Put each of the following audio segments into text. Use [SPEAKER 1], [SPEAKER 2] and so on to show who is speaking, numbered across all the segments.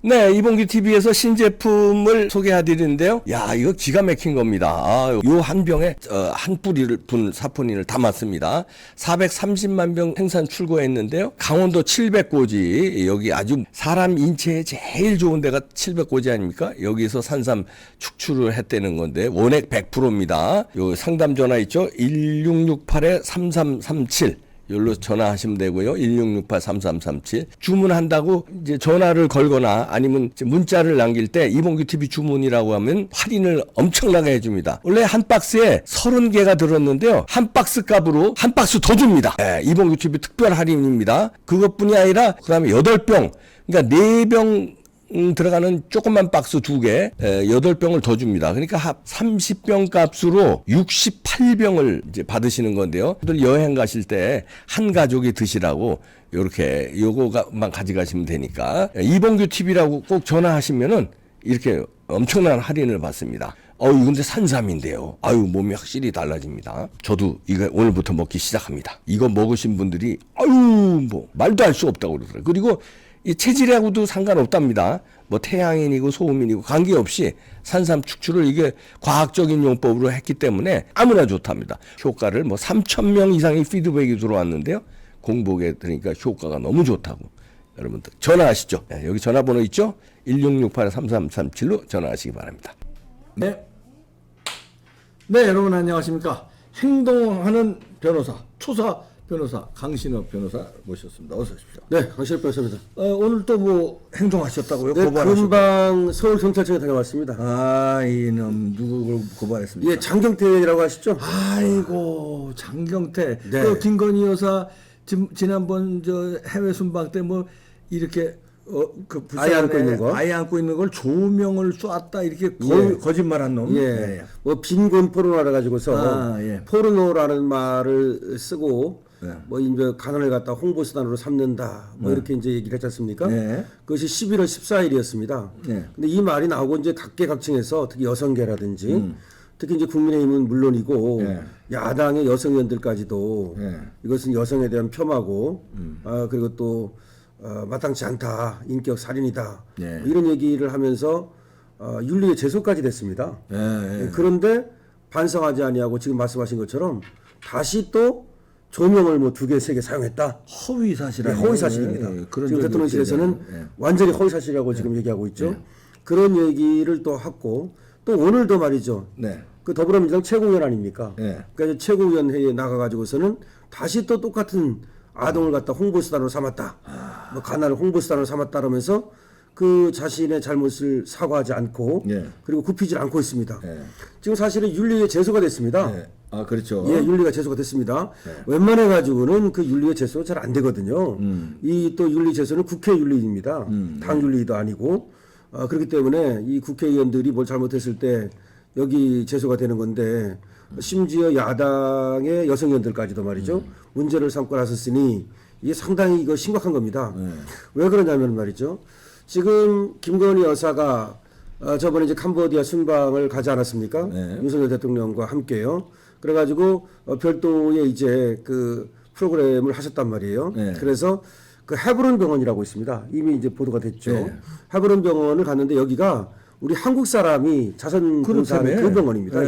[SPEAKER 1] 네, 이봉규 TV에서 신제품을 소개해드리는데요. 야, 이거 기가 막힌 겁니다. 요 한 병에 한 뿌리를 분 사포닌을 담았습니다. 430만 병 생산 출고했는데요. 강원도 700고지, 여기 아주 사람 인체에 제일 좋은 데가 700고지 아닙니까? 여기서 산삼 축출을 했다는 건데 원액 100%입니다. 요 상담 전화 있죠? 1668-3337. 여기로 전화하시면 되고요. 1668-3337. 주문한다고 이제 전화를 걸거나 아니면 문자를 남길 때 이봉규 TV 주문이라고 하면 할인을 엄청나게 해줍니다. 원래 한 박스에 30개가 들었는데요. 한 박스 값으로 한 박스 더 줍니다. 네, 이봉규 TV 특별 할인입니다. 그것뿐이 아니라 그다음에 8병, 그러니까 4병 들어가는 조그만 박스 2개, 8병을 더 줍니다. 그러니까 합 30병 값으로 68병을 이제 받으시는 건데요. 여행 가실 때 한 가족이 드시라고 요렇게 요거만 가져가시면 되니까 이봉규 TV라고 꼭 전화하시면은 이렇게 엄청난 할인을 받습니다. 이거 근데 산삼인데요. 몸이 확실히 달라집니다. 저도 이거 오늘부터 먹기 시작합니다. 이거 먹으신 분들이 뭐 말도 할 수 없다고 그러더라고요. 그리고 이 체질하고도 상관없답니다. 뭐 태양인이고 소음인이고 관계없이 산삼 축출을 이게 과학적인 용법으로 했기 때문에 아무나 좋답니다. 효과를 뭐 3,000명 이상의 피드백이 들어왔는데요. 공복에 들으니까 효과가 너무 좋다고. 여러분들 전화하시죠. 네, 여기 전화번호 있죠? 1668-3337로 전화하시기 바랍니다. 네. 네, 여러분 안녕하십니까? 행동하는 변호사, 초사 변호사 강신업 변호사 모셨습니다. 어서 오십시오.
[SPEAKER 2] 네, 강신업 변호사입니다.
[SPEAKER 1] 오늘 또 뭐 행동하셨다고요?
[SPEAKER 2] 네, 금방 서울경찰청에 다녀왔습니다.
[SPEAKER 1] 이놈 누구를 고발했습니까?
[SPEAKER 2] 예, 장경태라고 하시죠?
[SPEAKER 1] 아이고 장경태.
[SPEAKER 2] 네.
[SPEAKER 1] 그 김건희 여사 지난번 저 해외 순방 때 뭐 이렇게
[SPEAKER 2] 아이 안고 있는 거?
[SPEAKER 1] 아이 안고 있는 걸 조명을 쐈다 이렇게 거짓말한 놈.
[SPEAKER 2] 예. 뭐 빈곤 포르노라 가지고서 포르노라는 말을 쓰고 뭐 이제 가난을 갖다 홍보 수단으로 삼는다. 뭐 이렇게 이제 얘기를 했지 않습니까? 그것이 11월 14일이었습니다. 근데 이 말이 나오고 이제 각계각층에서 특히 여성계라든지 특히 이제 국민의힘은 물론이고 야당의 여성 의원들까지도 이것은 여성에 대한 폄하고 그리고 또 마땅치 않다, 인격 살인이다 뭐 이런 얘기를 하면서 윤리의 제소까지 됐습니다. 그런데 반성하지 아니하고 지금 말씀하신 것처럼 다시 또 조명을 뭐 2개, 3개 사용했다.
[SPEAKER 1] 허위 사실이
[SPEAKER 2] 허위 사실입니다. 지금 대통령실에서는 완전히 허위 사실이라고 지금 얘기하고 있죠. 그런 얘기를 또 하고 또 오늘도 말이죠. 그 더불어민주당 최고위원 아닙니까? 그러니까 최고위원 회의에 나가가지고서는 다시 또 똑같은 아동을 갖다 홍보수단으로 삼았다. 뭐 가난을 홍보수단으로 삼았다 그러면서 그 자신의 잘못을 사과하지 않고 그리고 굽히질 않고 있습니다. 지금 사실은 윤리의 제소가 됐습니다.
[SPEAKER 1] 그렇죠.
[SPEAKER 2] 윤리가 제소가 됐습니다. 웬만해 가지고는 그 윤리의 제소가 잘 안 되거든요. 이 또 윤리 제소는 국회 윤리입니다. 당 윤리도 아니고 그렇기 때문에 이 국회의원들이 뭘 잘못했을 때 여기 제소가 되는 건데 심지어 야당의 여성 의원들까지도 말이죠. 문제를 삼고 나섰으니 이게 상당히 이거 심각한 겁니다. 왜 그러냐면 말이죠. 지금 김건희 여사가 저번에 이제 캄보디아 순방을 가지 않았습니까? 윤석열 대통령과 함께요. 그래가지고 별도의 이제 그 프로그램을 하셨단 말이에요. 그래서 그 헤브론 병원이라고 있습니다. 이미 이제 보도가 됐죠. 헤브론 병원을 갔는데 여기가 우리 한국 사람이 자선봉사하는 그 병원입니다.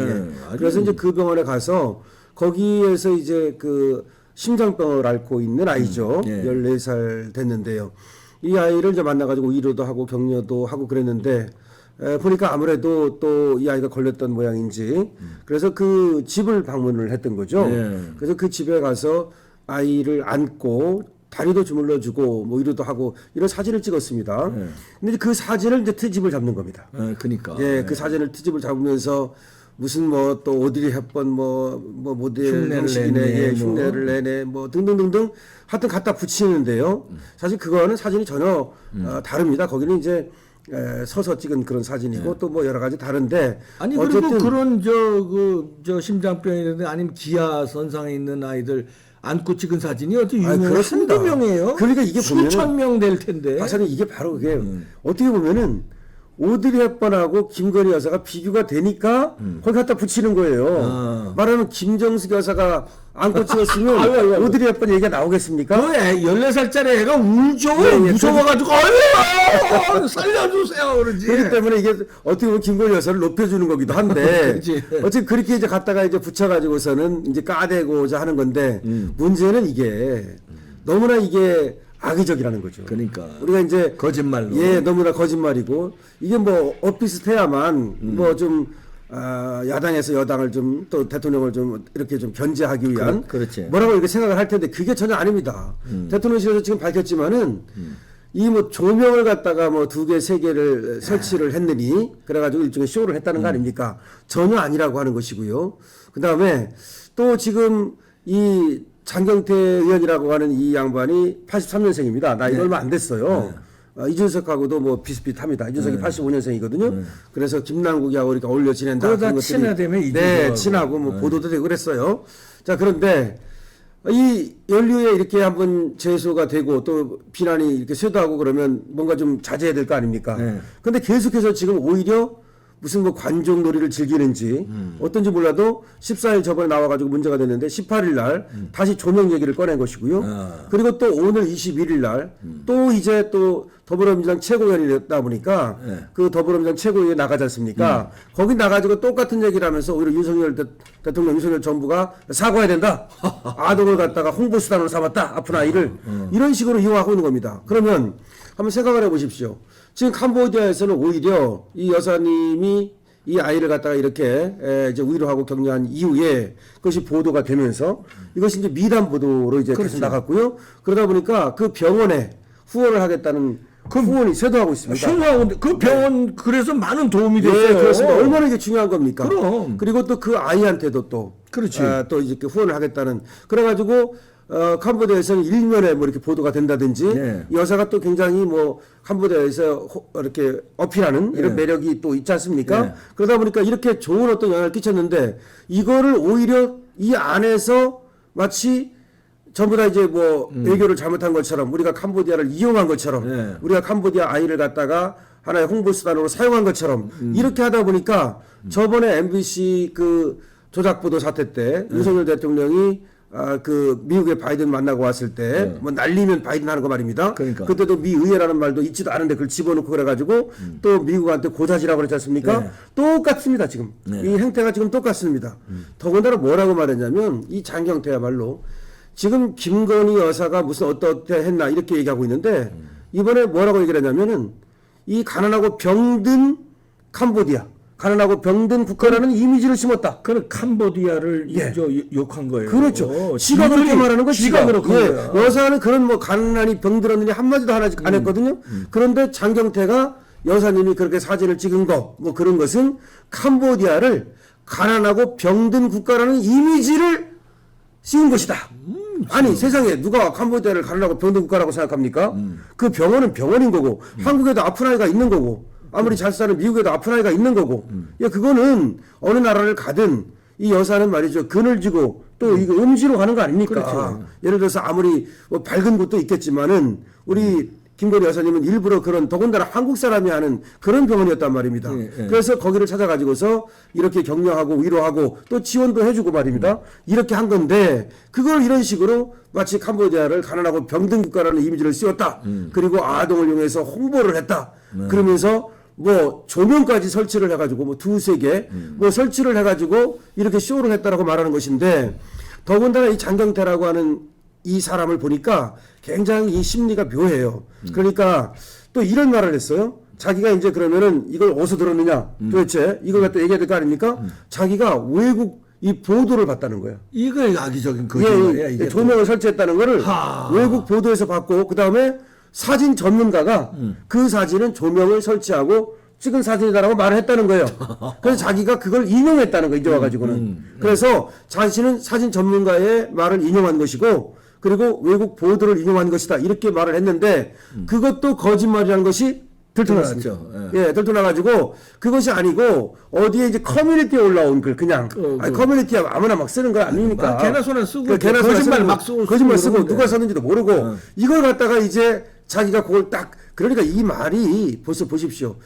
[SPEAKER 2] 그래서 이제 그 병원에 가서 거기에서 이제 그 심장병을 앓고 있는 아이죠. 14살 됐는데요. 이 아이를 이제 만나가지고 위로도 하고 격려도 하고 그랬는데 보니까 아무래도 또 이 아이가 걸렸던 모양인지 그래서 그 집을 방문을 했던 거죠. 그래서 그 집에 가서 아이를 안고 다리도 주물러주고 뭐 위로도 하고 이런 사진을 찍었습니다. 근데 그 사진을 이제 트집을 잡는 겁니다.
[SPEAKER 1] 그러니까.
[SPEAKER 2] 그 사진을 트집을 잡으면서 무슨 뭐 또 오드리 헵번 뭐 모델 형식이네, 흉내를 내네 뭐 등등등등 하여튼 갖다 붙이는데요. 사실 그거는 사진이 전혀 다릅니다. 거기는 이제 서서 찍은 그런 사진이고 또 뭐 여러 가지 다른데
[SPEAKER 1] 아니
[SPEAKER 2] 어쨌든
[SPEAKER 1] 그리고 그런 저 심장병이라든지 아니면 기아 선상에 있는 아이들 안고 찍은 사진이 어떻게 유명해요? 한두 명이에요?
[SPEAKER 2] 그러니까 이게
[SPEAKER 1] 수천 명 될 텐데.
[SPEAKER 2] 박사님 이게 바로 그게 어떻게 보면은 오드리 헵번하고 김건희 여사가 비교가 되니까 거기 갖다 붙이는 거예요. 말하면 김정숙 여사가 안고 찍었으면
[SPEAKER 1] 아이고.
[SPEAKER 2] 오드리 헵번 얘기가 나오겠습니까?
[SPEAKER 1] 그 애, 14살짜리 애가 울죠. 무서워가지고, 아유, 살려주세요. 그러지.
[SPEAKER 2] 그렇기 때문에 이게 어떻게 보면 김건희 여사를 높여주는 거기도 한데
[SPEAKER 1] 그렇지.
[SPEAKER 2] 어쨌든 그렇게 이제 갖다가 이제 붙여가지고서는 이제 까대고자 하는 건데 문제는 이게 너무나 이게 악의적이라는 거죠.
[SPEAKER 1] 그러니까.
[SPEAKER 2] 우리가 이제
[SPEAKER 1] 거짓말로.
[SPEAKER 2] 예, 너무나 거짓말이고 이게 뭐 엇비슷해야만 뭐 좀 야당에서 여당을 좀 또 대통령을 좀 이렇게 좀 견제하기 위한
[SPEAKER 1] 그렇지.
[SPEAKER 2] 뭐라고 이렇게 생각을 할 텐데 그게 전혀 아닙니다. 대통령실에서 지금 밝혔지만은 이 뭐 조명을 갖다가 뭐 2개, 3개를 설치를 했느니 그래가지고 일종의 쇼를 했다는 거 아닙니까? 전혀 아니라고 하는 것이고요. 그 다음에 또 지금 이 장경태 의원이라고 하는 이 양반이 83년생입니다. 나이가 얼마 안 됐어요. 이준석하고도 뭐 비슷비슷합니다. 이준석이 85년생이거든요. 그래서 김남국이하고 이렇게 어울려 지낸다.
[SPEAKER 1] 그러다
[SPEAKER 2] 그런 것들이
[SPEAKER 1] 친하다며 이준석하고.
[SPEAKER 2] 네, 친하고 뭐 보도도 되고 그랬어요. 자, 그런데 이 연류에 이렇게 한번 제소가 되고 또 비난이 이렇게 쇄도하고 그러면 뭔가 좀 자제해야 될 거 아닙니까? 근데 계속해서 지금 오히려 무슨 뭐 관종 놀이를 즐기는지 어떤지 몰라도 14일 저번에 나와가지고 문제가 됐는데 18일 날 다시 조명 얘기를 꺼낸 것이고요. 그리고 또 오늘 21일 날 또 이제 또 더불어민주당 최고위원이 됐다 보니까 그 더불어민주당 최고위에 나가지 않습니까? 거기 나가지고 똑같은 얘기를 하면서 오히려 윤석열 대통령 윤석열 정부가 사과해야 된다. 아동을 갖다가 홍보수단으로 삼았다. 아픈 아이를 이런 식으로 이용하고 있는 겁니다. 그러면 한번 생각을 해보십시오. 지금 캄보디아에서는 오히려 이 여사님이 이 아이를 갖다가 이렇게 이제 위로하고 격려한 이후에 그것이 보도가 되면서 이것이 이제 미담 보도로 이제 계속 나갔고요. 그러다 보니까 그 병원에 후원을 하겠다는 후원이 쇄도하고 있습니다.
[SPEAKER 1] 신뢰하고 그 병원 그래서 많은 도움이 됐어요.
[SPEAKER 2] 네, 그렇습니다. 얼마나 이게 중요한 겁니까?
[SPEAKER 1] 그럼.
[SPEAKER 2] 그리고 또 그 아이한테도 또
[SPEAKER 1] 그렇지.
[SPEAKER 2] 또 이렇게 후원을 하겠다는 그래가지고 캄보디아에서는 일면에 뭐 이렇게 보도가 된다든지
[SPEAKER 1] 네.
[SPEAKER 2] 여사가 또 굉장히 뭐 캄보디아에서 이렇게 어필하는 이런 매력이 또 있지 않습니까?
[SPEAKER 1] 네.
[SPEAKER 2] 그러다 보니까 이렇게 좋은 어떤 영향을 끼쳤는데 이거를 오히려 이 안에서 마치 전부 다 이제 뭐 외교를 잘못한 것처럼 우리가 캄보디아를 이용한 것처럼
[SPEAKER 1] 네.
[SPEAKER 2] 우리가 캄보디아 아이를 갖다가 하나의 홍보수단으로 사용한 것처럼 이렇게 하다 보니까 저번에 MBC 그 조작보도 사태 때 윤석열 대통령이 그 미국의 바이든 만나고 왔을 때 뭐 날리면 바이든 하는 거 말입니다.
[SPEAKER 1] 그러니까.
[SPEAKER 2] 그때도 미 의회라는 말도 있지도 않은데 그걸 집어넣고 그래가지고 또 미국한테 고자지라고 그랬지 않습니까?
[SPEAKER 1] 네.
[SPEAKER 2] 똑같습니다 지금. 이 행태가 지금 똑같습니다. 더군다나 뭐라고 말했냐면 이 장경태야말로 지금 김건희 여사가 무슨 어떻게 했나 이렇게 얘기하고 있는데 이번에 뭐라고 얘기를 했냐면은 이 가난하고 병든 캄보디아 가난하고 병든 국가라는 이미지를 심었다.
[SPEAKER 1] 그는 캄보디아를
[SPEAKER 2] 예.
[SPEAKER 1] 욕한 거예요.
[SPEAKER 2] 그렇죠. 지가 그렇게 말하는 거
[SPEAKER 1] 지가 그렇게 거야.
[SPEAKER 2] 여사는 그런 뭐 가난하니 병들었느니 한마디도 하나 안 했거든요. 그런데 장경태가 여사님이 그렇게 사진을 찍은 거 뭐 그런 것은 캄보디아를 가난하고 병든 국가라는 이미지를 씌운 것이다. 아니 세상에 누가 캄보디아를 가난하고 병든 국가라고 생각합니까? 그 병원은 병원인 거고 한국에도 아픈 아이가 있는 거고 아무리 잘 사는 미국에도 아픈 아이가 있는 거고 야 그거는 어느 나라를 가든 이 여사는 말이죠 그늘 지고 또 이거 음지로 가는 거 아닙니까?
[SPEAKER 1] 그렇죠.
[SPEAKER 2] 예를 들어서 아무리 뭐 밝은 곳도 있겠지만은 우리 김건희 여사님은 일부러 그런 더군다나 한국 사람이 하는 그런 병원이었단 말입니다. 그래서 거기를 찾아가지고서 이렇게 격려하고 위로하고 또 지원도 해주고 말입니다. 이렇게 한 건데 그걸 이런 식으로 마치 캄보디아를 가난하고 병든 국가라는 이미지를 씌웠다. 그리고 아동을 이용해서 홍보를 했다. 그러면서 뭐 조명까지 설치를 해가지고 뭐 2-3개 뭐 설치를 해가지고 이렇게 쇼를 했다라고 말하는 것인데 더군다나 이 장경태라고 하는 이 사람을 보니까 굉장히 이 심리가 묘해요. 그러니까 또 이런 말을 했어요. 자기가 이제 그러면은 이걸 어디서 들었느냐 도대체 이걸 갖다 얘기해야 될 거 아닙니까? 자기가 외국 이 보도를 봤다는 거예요.
[SPEAKER 1] 이거 악의적인 거짓말이야.
[SPEAKER 2] 예,
[SPEAKER 1] 이게
[SPEAKER 2] 조명을 설치했다는 거를 외국 보도에서 봤고 그 다음에 사진 전문가가 그 사진은 조명을 설치하고 찍은 사진이다라고 말을 했다는 거예요. 그래서 자기가 그걸 인용했다는 거 이제 와가지고는. 그래서 자신은 사진 전문가의 말을 인용한 것이고 그리고 외국 보도를 인용한 것이다 이렇게 말을 했는데 그것도 거짓말이라는 것이 들통났습니다. 예, 들통나가지고 그것이 아니고 어디에 이제 커뮤니티에 올라온 글 그냥 아니, 커뮤니티에 아무나 막 쓰는 거 아닙니까?
[SPEAKER 1] 개나 소나 쓰고
[SPEAKER 2] 개나
[SPEAKER 1] 거짓말 막 쓰고
[SPEAKER 2] 거짓말 쓰고
[SPEAKER 1] 그러는데.
[SPEAKER 2] 누가 썼는지도 모르고 이걸 갖다가 이제 자기가 그걸 딱 그러니까 이 말이 벌써 보십시오.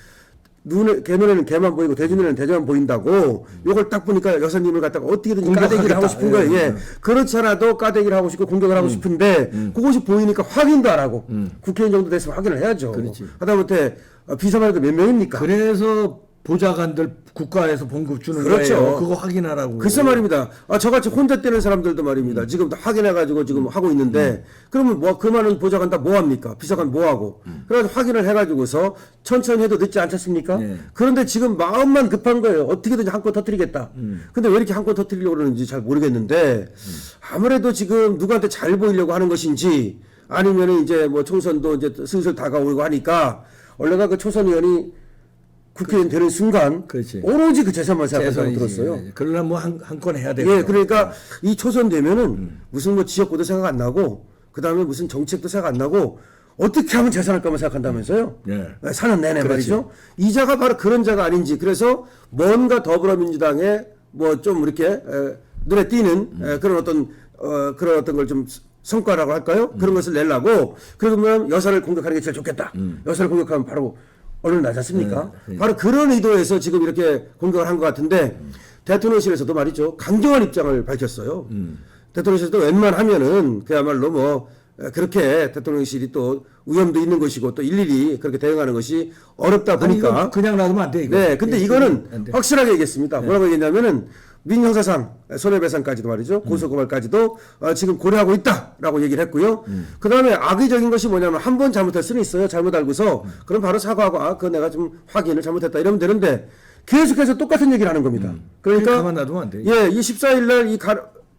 [SPEAKER 2] 걔 눈에는 걔만 보이고 돼지 눈에는 돼지만 보인다고 요걸 딱 보니까 여사님을 갖다가 어떻게든지 까대기를 하고 싶은 거예요. 예. 그렇지 않아도 까대기를 하고 싶고 공격을 하고 싶은데 그것이 보이니까 확인도 안 하고 국회의원 정도 됐으면 확인을 해야죠.
[SPEAKER 1] 그렇지.
[SPEAKER 2] 하다못해 비서만 해도 몇 명입니까?
[SPEAKER 1] 그래서 보좌관들 국가에서 봉급 주는
[SPEAKER 2] 그렇죠.
[SPEAKER 1] 거예요. 그거 확인하라고.
[SPEAKER 2] 글쎄 말입니다. 저같이 혼자 뛰는 사람들도 말입니다. 지금 다 확인해가지고 지금 하고 있는데, 그러면 뭐, 그 많은 보좌관 다 뭐 합니까? 비서관 뭐 하고. 그래가지고 확인을 해가지고서 천천히 해도 늦지 않겠습니까?
[SPEAKER 1] 네.
[SPEAKER 2] 그런데 지금 마음만 급한 거예요. 어떻게든지 한 건 터뜨리겠다. 근데 왜 이렇게 한 건 터뜨리려고 그러는지 잘 모르겠는데, 아무래도 지금 누구한테 잘 보이려고 하는 것인지, 아니면은 이제 뭐 총선도 이제 슬슬 다가오고 하니까, 원래가 그 초선 의원이 국회의원 되는 순간
[SPEAKER 1] 그렇지.
[SPEAKER 2] 오로지 그 재산만 생각한다고
[SPEAKER 1] 재산이지.
[SPEAKER 2] 들었어요.
[SPEAKER 1] 그러려면 뭐 한 건 해야 되고.
[SPEAKER 2] 예, 그러니까 이 초선 되면은 무슨 뭐 지역구도 생각 안 나고 그 다음에 무슨 정책도 생각 안 나고 어떻게 하면 재산할 까만 생각한다면서요.
[SPEAKER 1] 예.
[SPEAKER 2] 사는 내내
[SPEAKER 1] 그렇지.
[SPEAKER 2] 말이죠. 이 자가 바로 그런 자가 아닌지 그래서 뭔가 더불어민주당에 뭐 좀 이렇게 눈에 띄는 그런 어떤 걸 좀 성과라고 할까요? 그런 것을 내려고 그러면 여사를 공격하는 게 제일 좋겠다. 여사를 공격하면 바로 언론 나지 않습니까? 바로 그런 의도에서 지금 이렇게 공격을 한 것 같은데 대통령실에서도 말이죠. 강경한 입장을 밝혔어요. 대통령실에서도 웬만하면은 그야말로 뭐 그렇게 대통령실이 또 위험도 있는 것이고 또 일일이 그렇게 대응하는 것이 어렵다
[SPEAKER 1] 아니, 이거
[SPEAKER 2] 보니까
[SPEAKER 1] 그냥 놔두면 안 돼. 이거.
[SPEAKER 2] 네, 근데
[SPEAKER 1] 안
[SPEAKER 2] 이거는
[SPEAKER 1] 돼.
[SPEAKER 2] 확실하게 얘기했습니다. 뭐라고 얘기했냐면은 민형사상, 손해배상까지도 말이죠. 고소고발까지도 지금 고려하고 있다라고 얘기를 했고요. 그 다음에 악의적인 것이 뭐냐면 한 번 잘못할 수는 있어요. 잘못 알고서 그럼 바로 사과하고 그거 내가 좀 확인을 잘못했다 이러면 되는데 계속해서 똑같은 얘기를 하는 겁니다. 그러니까
[SPEAKER 1] 가만 놔두면 안 돼.
[SPEAKER 2] 예, 이 14일 날이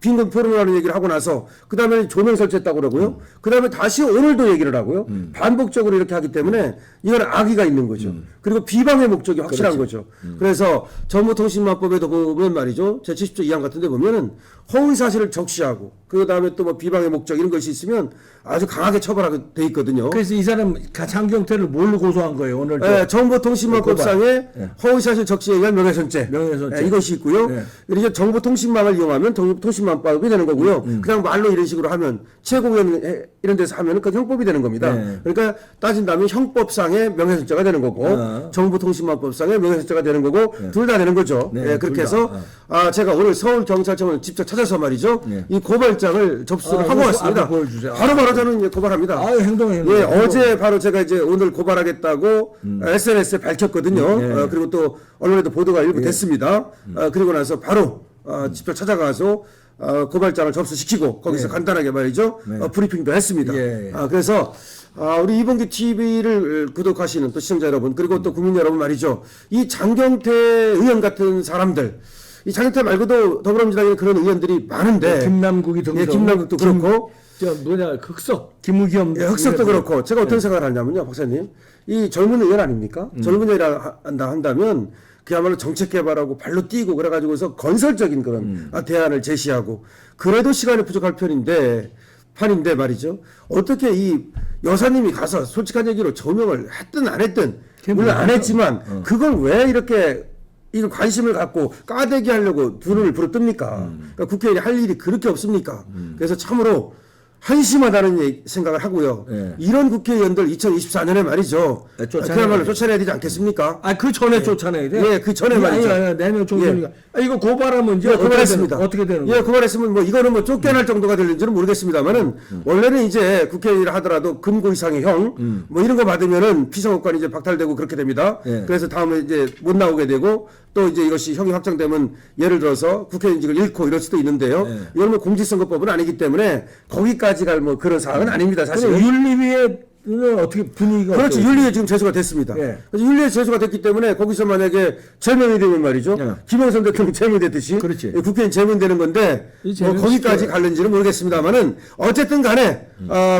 [SPEAKER 2] 빈곤 토론하는 얘기를 하고 나서 그 다음에 조명 설치했다고 그러고요. 그 다음에 다시 오늘도 얘기를 하고요. 반복적으로 이렇게 하기 때문에 이건 악의가 있는 거죠. 그리고 비방의 목적이 확실한 거죠. 그래서 정보통신망법에도 보면 말이죠. 제70조 2항 같은 데 보면은 허위 사실을 적시하고 그 다음에 또 뭐 비방의 목적 이런 것이 있으면 아주 강하게 처벌하게 돼 있거든요.
[SPEAKER 1] 그래서 이 사람 장경태를 뭘로 고소한 거예요 오늘?
[SPEAKER 2] 예, 정보통신망법상에
[SPEAKER 1] 예.
[SPEAKER 2] 허위사실 적시에 의한 명예훼손죄.
[SPEAKER 1] 명예훼손죄.
[SPEAKER 2] 예, 이것이 있고요.
[SPEAKER 1] 예.
[SPEAKER 2] 그리고 정보통신망을 이용하면 통신망법이 되는 거고요. 그냥 말로 이런 식으로 하면 최고위원 이런 데서 하면 그 형법이 되는 겁니다.
[SPEAKER 1] 예.
[SPEAKER 2] 그러니까 따진다면 형법상의 명예훼손죄가 되는 거고 정보통신망법상의 명예훼손죄가 되는 거고 둘 다 되는 거죠.
[SPEAKER 1] 네,
[SPEAKER 2] 예, 그렇게
[SPEAKER 1] 둘
[SPEAKER 2] 해서 제가 오늘 서울경찰청을 직접 찾아서 말이죠.
[SPEAKER 1] 예.
[SPEAKER 2] 이 고발장을 접수를 하고
[SPEAKER 1] 이거
[SPEAKER 2] 왔습니다.
[SPEAKER 1] 앞에 보여주세요.
[SPEAKER 2] 바로 저는 이제 고발합니다.
[SPEAKER 1] 행동해.
[SPEAKER 2] 예, 어제 바로 제가 이제 오늘 고발하겠다고 SNS에 밝혔거든요.
[SPEAKER 1] 예.
[SPEAKER 2] 그리고 또 언론에도 보도가 일부 됐습니다. 그리고 나서 바로 직접 찾아가서 고발장을 접수시키고 거기서 간단하게 말이죠. 브리핑도 했습니다.
[SPEAKER 1] 예.
[SPEAKER 2] 그래서 우리 이봉규 TV를 구독하시는 또 시청자 여러분 그리고 또 국민 여러분 말이죠. 이 장경태 의원 같은 사람들 이 장경태 말고도 더불어민주당에 그런 의원들이 많은데
[SPEAKER 1] 김남국이 등등.
[SPEAKER 2] 예, 김남국도 그렇고
[SPEAKER 1] 흑석 김우겸.
[SPEAKER 2] 예, 흑석도 그렇고 제가 어떤 생각을 하냐면요, 박사님. 이 젊은 의원 아닙니까? 젊은 의원이라 한다면 그야말로 정책 개발하고 발로 뛰고 그래가지고서 건설적인 그런 대안을 제시하고 그래도 시간이 부족할 판인데 말이죠. 어떻게 이 여사님이 가서 솔직한 얘기로 조명을 했든 안 했든 물론 안 했지만 그걸 왜 이렇게 이걸 관심을 갖고 까대기 하려고 두 눈을 부릅뜹니까? 그러니까 국회의원이 할 일이 그렇게 없습니까? 그래서 참으로 한심하다는 생각을 하고요.
[SPEAKER 1] 예.
[SPEAKER 2] 이런 국회의원들 2024년에 말이죠.
[SPEAKER 1] 네, 쫓아내야
[SPEAKER 2] 그야말로
[SPEAKER 1] 돼요.
[SPEAKER 2] 쫓아내야 되지 않겠습니까?
[SPEAKER 1] 그 전에 쫓아내야 돼.
[SPEAKER 2] 예, 그 전에 말이죠.
[SPEAKER 1] 아니, 내년 총선이니까. 이거 고발하면 이제
[SPEAKER 2] 예, 고발했습니다.
[SPEAKER 1] 어떻게 되는
[SPEAKER 2] 예,
[SPEAKER 1] 거예요?
[SPEAKER 2] 고발했으면 뭐 이거는 뭐 쫓겨날 정도가 될는지는 모르겠습니다만은 원래는 이제 국회의원을 하더라도 금고 이상의 형 뭐 이런 거 받으면은 피선거권이 이제 박탈되고 그렇게 됩니다.
[SPEAKER 1] 예.
[SPEAKER 2] 그래서 다음에 이제 못 나오게 되고 또 이제 이것이 형이 확정되면 예를 들어서 국회의원직을 잃고 이럴 수도 있는데요.
[SPEAKER 1] 예.
[SPEAKER 2] 이건 뭐 공직선거법은 아니기 때문에 거기까지 갈 뭐 그런 사항은 아닙니다. 사실은.
[SPEAKER 1] 그럼 윤리위에는 어떻게 분위기가
[SPEAKER 2] 그렇죠.
[SPEAKER 1] 어때요?
[SPEAKER 2] 윤리에 지금 제소가 됐습니다.
[SPEAKER 1] 예.
[SPEAKER 2] 그래서 윤리에 제소가 됐기 때문에 거기서 만약에 제명이 되면 말이죠.
[SPEAKER 1] 예.
[SPEAKER 2] 김영선 대통령 제명됐듯이
[SPEAKER 1] 그렇지.
[SPEAKER 2] 국회의원 제명되는 건데
[SPEAKER 1] 이
[SPEAKER 2] 뭐
[SPEAKER 1] 제명
[SPEAKER 2] 거기까지
[SPEAKER 1] 시켜요.
[SPEAKER 2] 갈는지는 모르겠습니다만은 어쨌든 간에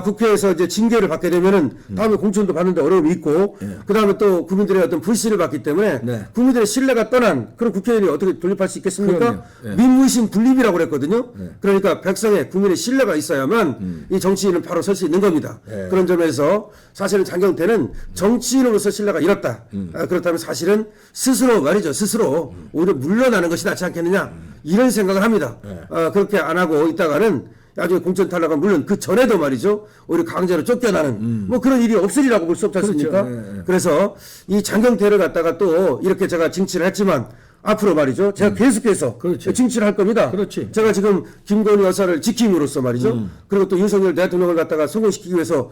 [SPEAKER 2] 국회에서 이제 징계를 받게 되면은 다음에 공천도 받는데 어려움이 있고 그다음에 또 국민들의 어떤 불신을 받기 때문에
[SPEAKER 1] 네.
[SPEAKER 2] 국민들의 신뢰가 떠난 그런 국회의원이 어떻게 돌입할 수 있겠습니까?
[SPEAKER 1] 그럼요. 예.
[SPEAKER 2] 민무신 분립이라고 그랬거든요. 그러니까 백성의 국민의 신뢰가 있어야만 이 정치인은 바로 설 수 있는 겁니다.
[SPEAKER 1] 예.
[SPEAKER 2] 그런 점에서 사실은 장경태는 정치인으로서 신뢰가 잃었다. 그렇다면 사실은 스스로 말이죠. 스스로 오히려 물러나는 것이 낫지 않겠느냐. 이런 생각을 합니다. 그렇게 안 하고 있다가는 나중에 공천 탈락한 물론 그 전에도 말이죠. 오히려 강제로 쫓겨나는 뭐 그런 일이 없으리라고 볼 수 없지 않습니까?
[SPEAKER 3] 그렇죠. 예, 예.
[SPEAKER 2] 그래서 이 장경태를 갖다가 또 이렇게 제가 징치를 했지만 앞으로 말이죠. 제가 계속해서
[SPEAKER 3] 그렇지.
[SPEAKER 2] 징치를 할 겁니다.
[SPEAKER 3] 그렇지.
[SPEAKER 2] 제가 지금 김건희 여사를 지킴으로써 말이죠. 그리고 또 윤석열 대통령을 갖다가 성공시키기 위해서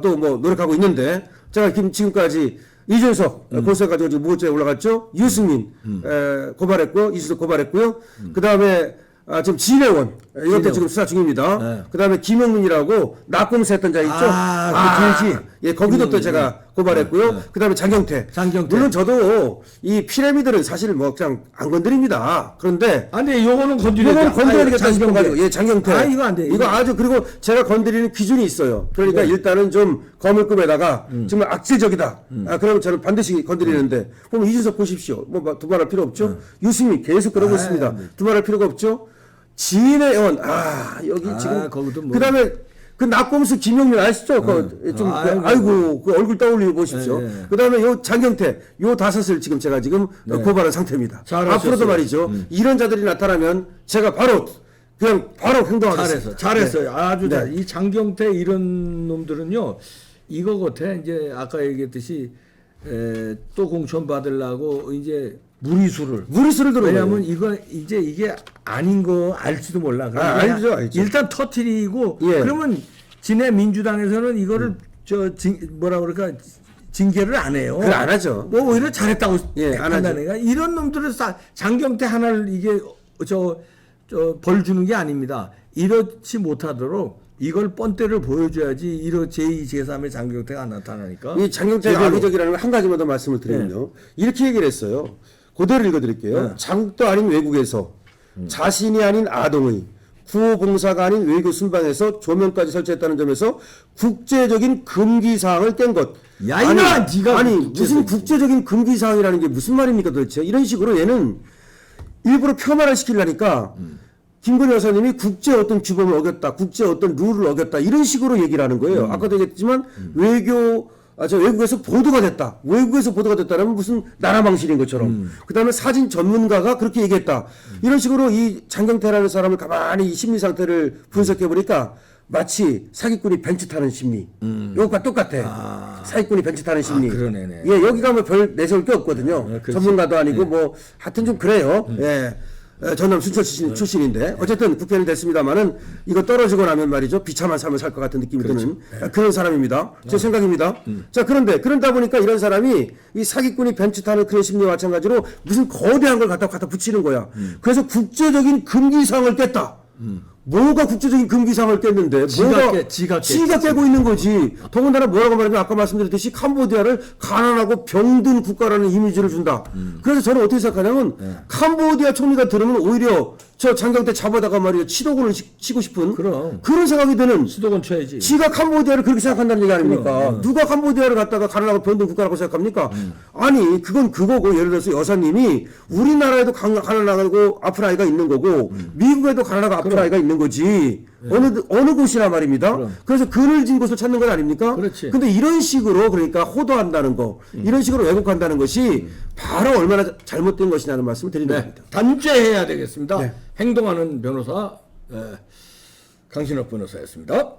[SPEAKER 2] 또 뭐 노력하고 있는데 제가 지금까지 이준석 고소 가지고 지금 무고죄에 올라갔죠. 유승민 고발했고 이준석 고발했고요. 그다음에 지금 진해원 이것도
[SPEAKER 3] 진해원.
[SPEAKER 2] 지금 수사 중입니다.
[SPEAKER 3] 네.
[SPEAKER 2] 그다음에 김영민이라고 낙검수 했던 자 있죠.
[SPEAKER 3] 그 돼지.
[SPEAKER 2] 예, 거기도 또 제가 고발했고요. 그다음에 장경태.
[SPEAKER 3] 장경태.
[SPEAKER 2] 물론 저도 이 피라미드는 사실 뭐 그냥 안 건드립니다. 그런데
[SPEAKER 3] 아, 근데 요거는 건드려야
[SPEAKER 2] 이거는 건드리겠다
[SPEAKER 3] 장경태.
[SPEAKER 2] 싶어가지고 예, 장경태.
[SPEAKER 3] 아, 이거 안 돼.
[SPEAKER 2] 이거 아주 그리고 제가 건드리는 기준이 있어요. 그러니까 일단은 좀 거물급에다가 정말 악질적이다. 그러면 저는 반드시 건드리는데 보면 이준석 보십시오. 뭐 두말할 필요 없죠. 유승민 계속 그러고 있습니다. 두말할 필요가 없죠. 진해원 여기 지금
[SPEAKER 3] 거기도 뭐.
[SPEAKER 2] 그다음에 그 낙검수 김용민 아시죠? 좀 아이고 그 얼굴 떠올리고 보십시오. 그다음에 요 장경태 요 다섯을 지금 제가 지금 고발한 상태입니다.
[SPEAKER 3] 잘하셨어요.
[SPEAKER 2] 앞으로도 말이죠. 이런 자들이 나타나면 제가 바로 행동하겠습니다.
[SPEAKER 3] 잘했어요.
[SPEAKER 2] 네.
[SPEAKER 3] 아주 잘.
[SPEAKER 2] 네.
[SPEAKER 3] 이 장경태 이런 놈들은요, 이거 같아. 이제 아까 얘기했듯이 또 공천 받으려고 이제 무리수를
[SPEAKER 2] 들어요.
[SPEAKER 3] 왜냐하면 이게 아닌 거 알지도 몰라. 그러니까
[SPEAKER 2] 알죠.
[SPEAKER 3] 일단 터트리고
[SPEAKER 2] 예.
[SPEAKER 3] 그러면 진해 민주당에서는 이거를 뭐라 그럴까 징계를 안 해요.
[SPEAKER 2] 그래, 안 하죠.
[SPEAKER 3] 뭐 오히려 잘했다고
[SPEAKER 2] 예, 안 하죠.
[SPEAKER 3] 판단해가 이런 놈들을 장경태 하나를 이게 벌 주는 게 아닙니다. 이렇지 못하도록 이걸 뻔때를 보여줘야지 이런 제2, 제3의 장경태가 안 나타나니까.
[SPEAKER 2] 이 장경태가 악의적이라는 걸 한 가지만 더 말씀을 드리면요. 이렇게 얘기를 했어요. 그대로 읽어드릴게요. 자국도 아닌 외국에서 자신이 아닌 아동의 구호봉사가 아닌 외교 순방에서 조명까지 설치했다는 점에서 국제적인 금기사항을 깬 것.
[SPEAKER 3] 야, 이놈아, 네가
[SPEAKER 2] 무슨 국제적인 금기사항이라는 게 무슨 말입니까 도대체. 이런 식으로 얘는 일부러 폄하를 시키려니까 김건희 여사님이 국제 어떤 규범을 어겼다, 국제 어떤 룰을 어겼다 이런 식으로 얘기를 하는 거예요. 아까도 얘기했지만 외국에서 보도가 됐다. 외국에서 보도가 됐다면 무슨 나라 망신인 것처럼. 그다음에 사진 전문가가 그렇게 얘기했다. 이런 식으로 이 장경태라는 사람을 가만히 이 심리 상태를 분석해 보니까 마치 사기꾼이 벤츠 타는 심리. 이것과 똑같아. 사기꾼이 벤츠 타는 심리.
[SPEAKER 3] 그러네.
[SPEAKER 2] 예, 여기가 뭐 별 내세울 게 없거든요. 전문가도 아니고 뭐 하여튼 좀 그래요. 예. 전남 순천 출신인데 어쨌든 국회의원이 됐습니다만은 이거 떨어지고 나면 말이죠 비참한 삶을 살 것 같은 느낌이 드는 그런 사람입니다. 제 생각입니다. 자 그런데 그러다 보니까 이런 사람이 이 사기꾼이 벤츠 타는 그런 심리와 마찬가지로 무슨 거대한 걸 갖다 붙이는 거야. 그래서 국제적인 금기사항을 깼다. 뭐가 국제적인 금기사항을 깼는데 지가 깨고 있는 거지. 더군다나 뭐라고 말하면 아까 말씀드렸듯이 캄보디아를 가난하고 병든 국가라는 이미지를 준다. 그래서 저는 어떻게 생각하냐면 캄보디아 총리가 들으면 오히려 저 장경태 잡아다가 말이죠 치도곤을 치고 싶은 그런 생각이 드는.
[SPEAKER 3] 수도권 쳐야지.
[SPEAKER 2] 지가 캄보디아를 그렇게 생각한다는 얘기 아닙니까? 누가 캄보디아를 갖다가 가난하고 병든 국가라고 생각합니까? 아니 그건 그거고 예를 들어서 여사님이 우리나라에도 가난하고 아픈 아이가 있는 거고 미국에도 가난하고 아픈 아이가 있는 거지. 어느 곳이나 말입니다. 그래서 글을 진 곳을 찾는 건 아닙니까?
[SPEAKER 3] 그렇지.
[SPEAKER 2] 근데 이런 식으로 그러니까 호도한다는 거, 이런 식으로 왜곡한다는 것이 바로 얼마나 잘못된 것이냐는 말씀을 드리는 겁니다.
[SPEAKER 3] 단죄해야 되겠습니다. 행동하는 변호사 강신업 변호사였습니다.